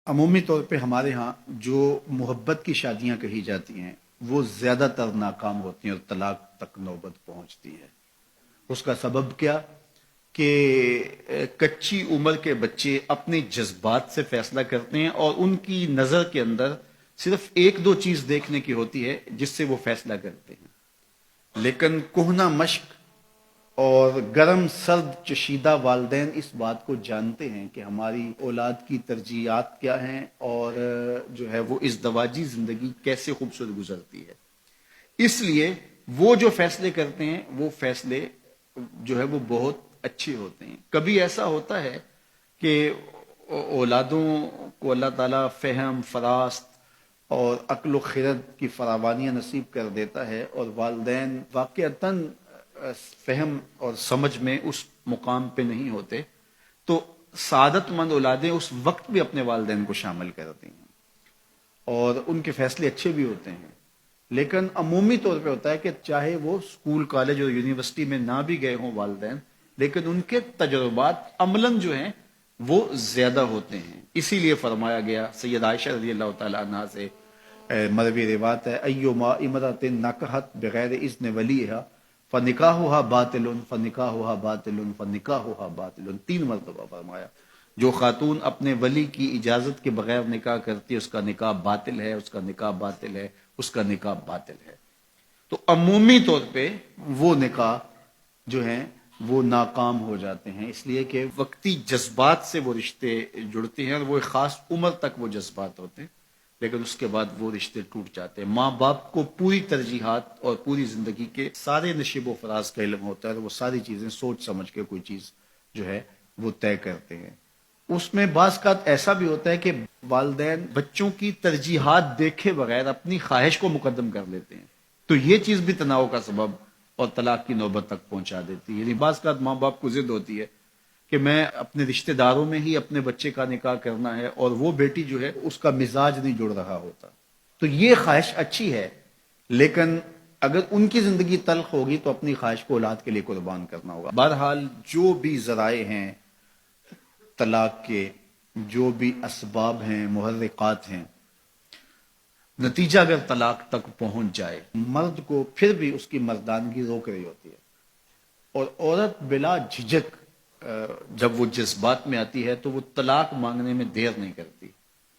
عمومی طور پہ ہمارے ہاں جو محبت کی شادیاں کہی جاتی ہیں وہ زیادہ تر ناکام ہوتی ہیں اور طلاق تک نوبت پہنچتی ہے۔ اس کا سبب کیا کہ کچی عمر کے بچے اپنے جذبات سے فیصلہ کرتے ہیں اور ان کی نظر کے اندر صرف ایک دو چیز دیکھنے کی ہوتی ہے جس سے وہ فیصلہ کرتے ہیں، لیکن کہنہ مشق اور گرم سرد چشیدہ والدین اس بات کو جانتے ہیں کہ ہماری اولاد کی ترجیحات کیا ہیں اور جو ہے وہ ازدواجی زندگی کیسے خوبصورت گزرتی ہے۔ اس لیے وہ جو فیصلے کرتے ہیں وہ فیصلے جو ہے وہ بہت اچھے ہوتے ہیں۔ کبھی ایسا ہوتا ہے کہ اولادوں کو اللہ تعالیٰ فہم، فراست اور عقل و خرد کی فراوانیاں نصیب کر دیتا ہے اور والدین واقعتاً فہم اور سمجھ میں اس مقام پہ نہیں ہوتے، تو سعادت مند اولادیں اس وقت بھی اپنے والدین کو شامل کرتی ہیں اور ان کے فیصلے اچھے بھی ہوتے ہیں۔ لیکن عمومی طور پہ ہوتا ہے کہ چاہے وہ اسکول، کالج اور یونیورسٹی میں نہ بھی گئے ہوں والدین، لیکن ان کے تجربات عملاً جو ہیں وہ زیادہ ہوتے ہیں۔ اسی لیے فرمایا گیا سید عائشہ رضی اللہ تعالیٰ عنہ سے مروی روایت ہے، ایما امرأۃ نکحت بغیر اذن ولیہا فنکاحها باطل فنکاحها باطل فنکاحها باطل، 3 مرتبہ فرمایا جو خاتون اپنے ولی کی اجازت کے بغیر نکاح کرتی ہے اس کا نکاح باطل ہے، اس کا نکاح باطل ہے، اس کا نکاح باطل ہے۔ تو عمومی طور پہ وہ نکاح جو ہیں وہ ناکام ہو جاتے ہیں، اس لیے کہ وقتی جذبات سے وہ رشتے جڑتے ہیں اور وہ ایک خاص عمر تک وہ جذبات ہوتے ہیں، لیکن اس کے بعد وہ رشتے ٹوٹ جاتے ہیں۔ ماں باپ کو پوری ترجیحات اور پوری زندگی کے سارے نشیب و فراز کا علم ہوتا ہے اور وہ ساری چیزیں سوچ سمجھ کے کوئی چیز جو ہے وہ طے کرتے ہیں۔ اس میں بعض کا ایسا بھی ہوتا ہے کہ والدین بچوں کی ترجیحات دیکھے بغیر اپنی خواہش کو مقدم کر لیتے ہیں، تو یہ چیز بھی تناؤ کا سبب اور طلاق کی نوبت تک پہنچا دیتی ہے۔ یعنی بعض کا ماں باپ کو ضد ہوتی ہے کہ میں اپنے رشتہ داروں میں ہی اپنے بچے کا نکاح کرنا ہے اور وہ بیٹی جو ہے اس کا مزاج نہیں جڑ رہا ہوتا، تو یہ خواہش اچھی ہے، لیکن اگر ان کی زندگی تلخ ہوگی تو اپنی خواہش کو اولاد کے لیے قربان کرنا ہوگا۔ بہرحال جو بھی ذرائع ہیں طلاق کے، جو بھی اسباب ہیں، محرکات ہیں، نتیجہ اگر طلاق تک پہنچ جائے، مرد کو پھر بھی اس کی مردانگی روک رہی ہوتی ہے اور عورت بلا جھجک جب وہ جذبات میں آتی ہے تو وہ طلاق مانگنے میں دیر نہیں کرتی،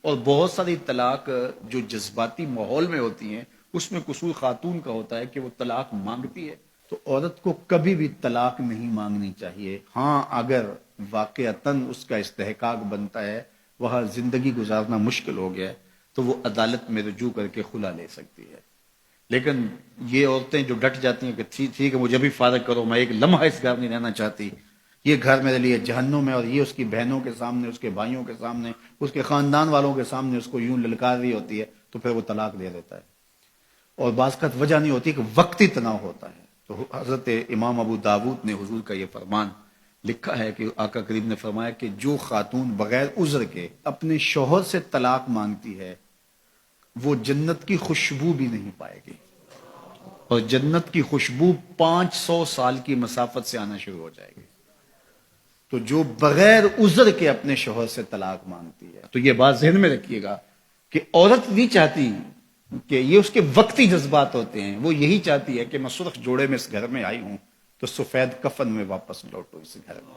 اور بہت ساری طلاق جو جذباتی ماحول میں ہوتی ہیں اس میں قصور خاتون کا ہوتا ہے کہ وہ طلاق مانگتی ہے۔ تو عورت کو کبھی بھی طلاق نہیں مانگنی چاہیے، ہاں اگر واقعتاً اس کا استحقاق بنتا ہے، وہاں زندگی گزارنا مشکل ہو گیا ہے، تو وہ عدالت میں رجوع کر کے خلا لے سکتی ہے۔ لیکن یہ عورتیں جو ڈٹ جاتی ہیں کہ ٹھیک ہے مجھے بھی فارغ کرو، میں ایک لمحہ اس گھر نہیں رہنا چاہتی، یہ گھر میرے لیے جہنم ہے، اور یہ اس کی بہنوں کے سامنے، اس کے بھائیوں کے سامنے، اس کے خاندان والوں کے سامنے اس کو یوں للکار رہی ہوتی ہے، تو پھر وہ طلاق دے دیتا ہے۔ اور بعض کا وجہ نہیں ہوتی کہ وقتی تناؤ ہوتا ہے۔ تو حضرت امام ابو داود نے حضور کا یہ فرمان لکھا ہے کہ آقا کریم نے فرمایا کہ جو خاتون بغیر عذر کے اپنے شوہر سے طلاق مانگتی ہے وہ جنت کی خوشبو بھی نہیں پائے گی، اور جنت کی خوشبو 500 سال کی مسافت سے آنا شروع ہو جائے گی۔ تو جو بغیر عذر کے اپنے شوہر سے طلاق مانگتی ہے، تو یہ بات ذہن میں رکھیے گا کہ عورت نہیں چاہتی کہ یہ اس کے وقتی جذبات ہوتے ہیں، وہ یہی چاہتی ہے کہ میں سرخ جوڑے میں اس گھر میں آئی ہوں تو سفید کفن میں واپس لوٹو اس گھر میں،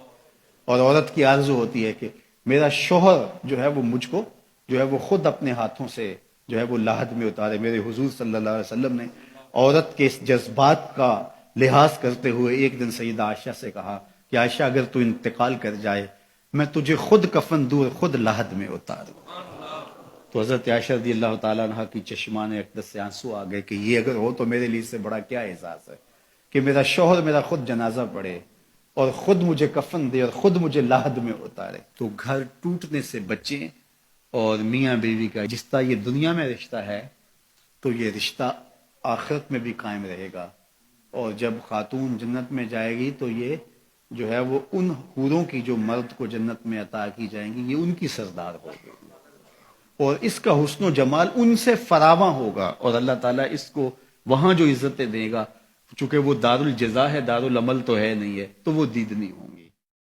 اور عورت کی آرزو ہوتی ہے کہ میرا شوہر جو ہے وہ مجھ کو جو ہے وہ خود اپنے ہاتھوں سے جو ہے وہ لاحد میں اتارے۔ میرے حضور صلی اللہ علیہ وسلم نے عورت کے اس جذبات کا لحاظ کرتے ہوئے ایک دن سیدہ عائشہ سے کہا کہ عائشہ اگر تو انتقال کر جائے میں تجھے خود کفن دور، خود لاحد میں اتاروں۔ تو حضرت عائشہ رضی اللہ تعالیٰ عنہ کی چشمان اقدس سے آنسو آ گئے کہ یہ اگر ہو تو میرے لیے اس سے بڑا کیا احساس ہے کہ میرا شوہر میرا خود جنازہ پڑھے اور خود مجھے کفن دے اور خود مجھے لاحد میں اتارے۔ تو گھر ٹوٹنے سے بچیں، اور میاں بیوی کا جس طرح یہ دنیا میں رشتہ ہے تو یہ رشتہ آخرت میں بھی قائم رہے گا، اور جب خاتون جنت میں جائے گی تو یہ جو ہے وہ ان حوروں کی جو مرد کو جنت میں عطا کی جائیں گی یہ ان کی سردار ہوگی، اور اس کا حسن و جمال ان سے فراواں ہوگا، اور اللہ تعالیٰ اس کو وہاں جو عزتیں دے گا، چونکہ وہ دار الجزا ہے، دار العمل تو ہے نہیں ہے، تو وہ دیدنی ہوں گی۔